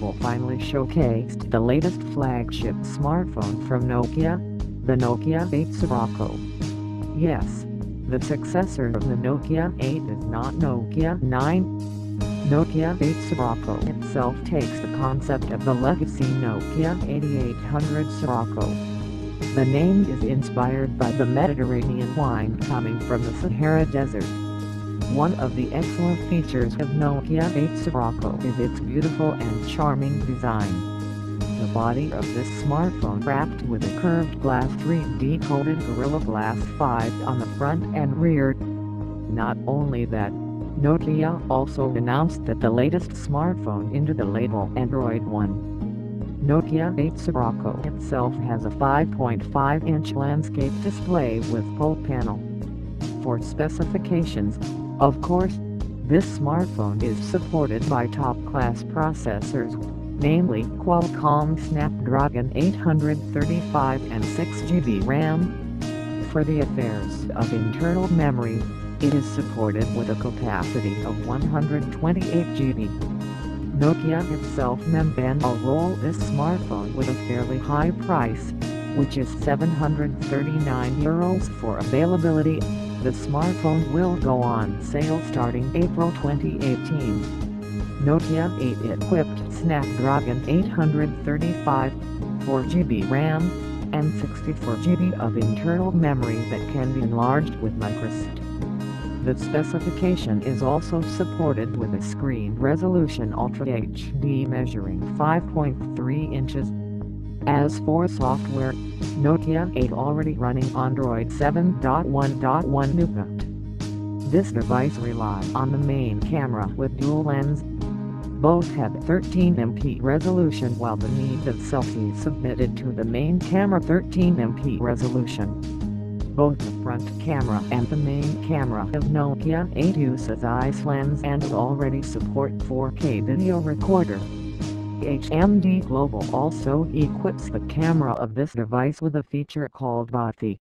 Global finally showcased the latest flagship smartphone from Nokia, the Nokia 8 Sirocco. Yes, the successor of the Nokia 8 is not Nokia 9. Nokia 8 Sirocco itself takes the concept of the legacy Nokia 8800 Sirocco. The name is inspired by the Mediterranean wine coming from the Sahara Desert. One of the excellent features of Nokia 8 Sirocco is its beautiful and charming design. The body of this smartphone wrapped with a curved glass 3D coated Gorilla Glass 5 on the front and rear. Not only that, Nokia also announced that the latest smartphone into the label Android One. Nokia 8 Sirocco itself has a 5.5-inch landscape display with full panel. For specifications, of course, this smartphone is supported by top-class processors, namely Qualcomm Snapdragon 835 and 6GB RAM. For the affairs of internal memory, it is supported with a capacity of 128GB. Nokia itself mentioned will roll this smartphone with a fairly high price, which is €739 for availability. The smartphone will go on sale starting April 2018. Nokia 8 equipped Snapdragon 835, 4GB RAM, and 64GB of internal memory that can be enlarged with microSD. The specification is also supported with a screen resolution Ultra HD measuring 5.3 inches. As for software, Nokia 8 already running Android 7.1.1 Nougat. This device relies on the main camera with dual lens. Both have 13MP resolution while the need of selfies submitted to the main camera 13MP resolution. Both the front camera and the main camera of Nokia 8 use a Zeiss lens and already support 4K video recorder. HMD Global also equips the camera of this device with a feature called debatably,